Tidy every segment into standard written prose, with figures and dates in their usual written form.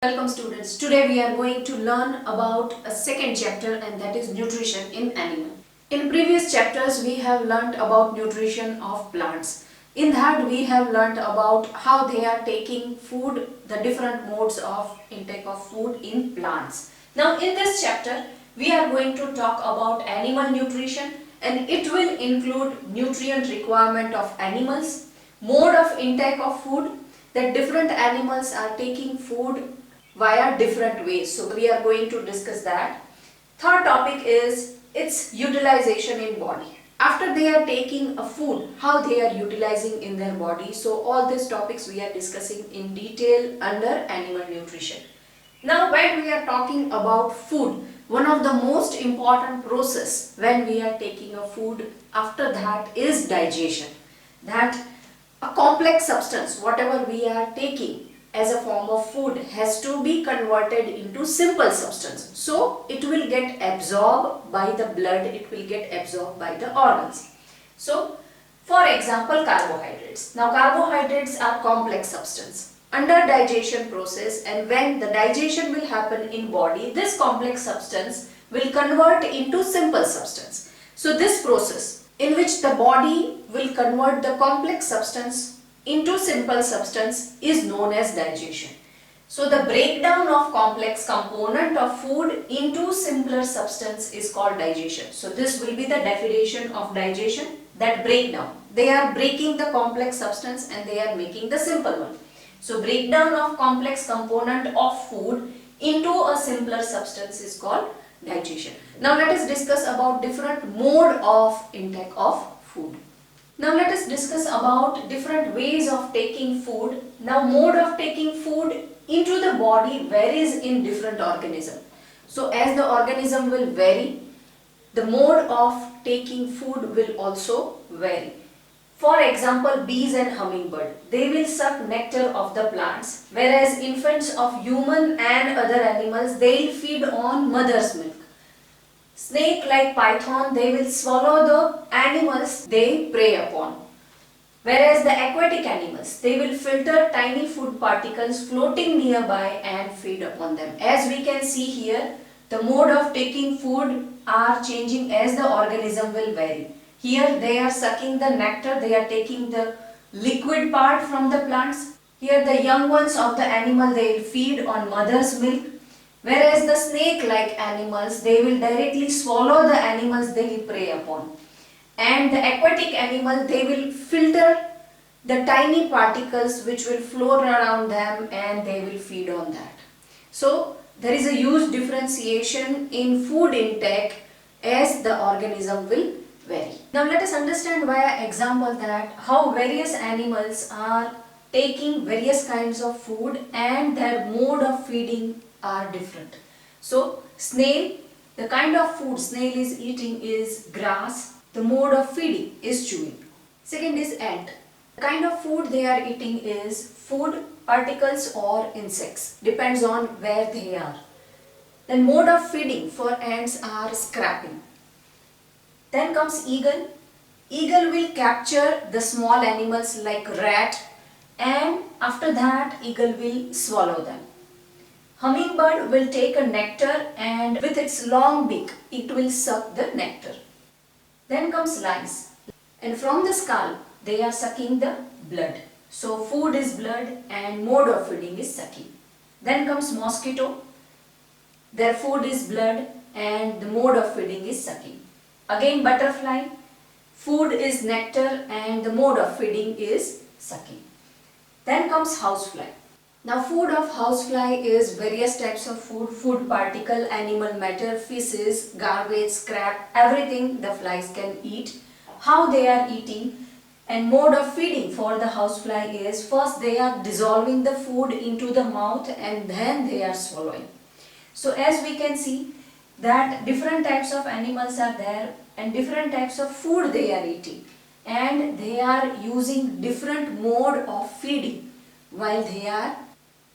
Welcome students. Today we are going to learn about a second chapter, and that is nutrition in animal. In previous chapters we have learnt about nutrition of plants. In that we have learnt about how they are taking food, the different modes of intake of food in plants. Now in this chapter we are going to talk about animal nutrition, and it will include nutrient requirement of animals, mode of intake of food, that different animals are taking food via different ways. So we are going to discuss that. Third topic is its utilization in body. After they are taking a food, how they are utilizing in their body. So all these topics we are discussing in detail under animal nutrition. Now when we are talking about food, one of the most important process when we are taking a food after that is digestion. That a complex substance, whatever we are taking as a form of food, has to be converted into simple substance. So it will get absorbed by the blood, it will get absorbed by the organs. So for example, carbohydrates. Now carbohydrates are complex substance. Under digestion process, and when the digestion will happen in body, this complex substance will convert into simple substance. So this process in which the body will convert the complex substance into simple substance is known as digestion. So the breakdown of complex component of food into simpler substance is called digestion. So this will be the definition of digestion, that breakdown. They are breaking the complex substance and they are making the simple one. So breakdown of complex component of food into a simpler substance is called digestion. Now let us discuss about different mode of intake of food. Now let us discuss about different ways of taking food. Now mode of taking food into the body varies in different organism. So as the organism will vary, the mode of taking food will also vary. For example, bees and hummingbird, they will suck nectar of the plants, whereas infants of human and other animals, they will feed on mother's milk. Snake like python, they will swallow the animals they prey upon. Whereas the aquatic animals, they will filter tiny food particles floating nearby and feed upon them. As we can see here, the mode of taking food are changing as the organism will vary. Here they are sucking the nectar, they are taking the liquid part from the plants. Here the young ones of the animal, they will feed on mother's milk. Whereas the snake-like animals, they will directly swallow the animals they will prey upon. And the aquatic animal, they will filter the tiny particles which will float around them and they will feed on that. So there is a huge differentiation in food intake as the organism will vary. Now let us understand via example that how various animals are taking various kinds of food and their mode of feeding are different. So snail, the kind of food snail is eating is grass. The mode of feeding is chewing. Second is ant. The kind of food they are eating is food, particles or insects. Depends on where they are. Then mode of feeding for ants are scrapping. Then comes eagle. Eagle will capture the small animals like rat, and after that eagle will swallow them. Hummingbird will take a nectar and with its long beak, it will suck the nectar. Then comes lice, and from the scalp, they are sucking the blood. So food is blood and mode of feeding is sucking. Then comes mosquito, their food is blood and the mode of feeding is sucking. Again butterfly, food is nectar and the mode of feeding is sucking. Then comes housefly. Now food of housefly is various types of food, food particle, animal matter, feces, garbage, scrap, everything the flies can eat. How they are eating and mode of feeding for the housefly is first they are dissolving the food into the mouth and then they are swallowing. So as we can see that different types of animals are there and different types of food they are eating, and they are using different mode of feeding while they are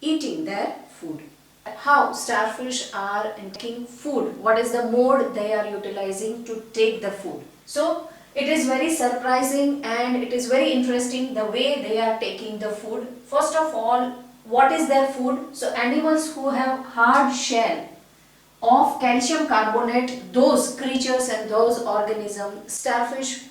eating their food. How starfish are taking food, what is the mode they are utilizing to take the food. So it is very surprising and it is very interesting the way they are taking the food. First of all, what is their food? So animals who have hard shell of calcium carbonate, those creatures and those organisms, starfish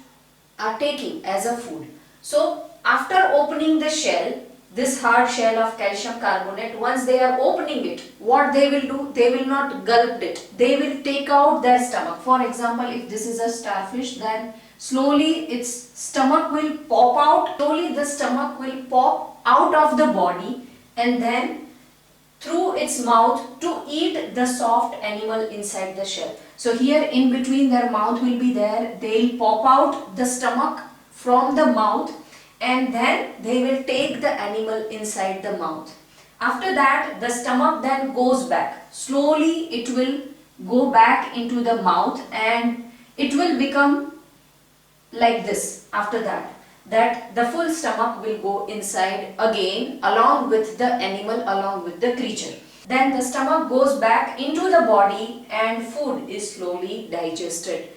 are taking as a food. So after opening the shell, this hard shell of calcium carbonate, once they are opening it, what they will do? They will not gulp it. They will take out their stomach. For example, if this is a starfish, then slowly its stomach will pop out. Slowly the stomach will pop out of the body and then through its mouth to eat the soft animal inside the shell. So here in between their mouth will be there, they will pop out the stomach from the mouth and then they will take the animal inside the mouth. After that the stomach then goes back. Slowly it will go back into the mouth and it will become like this after that the full stomach will go inside again along with the animal, along with the creature. Then the stomach goes back into the body and food is slowly digested.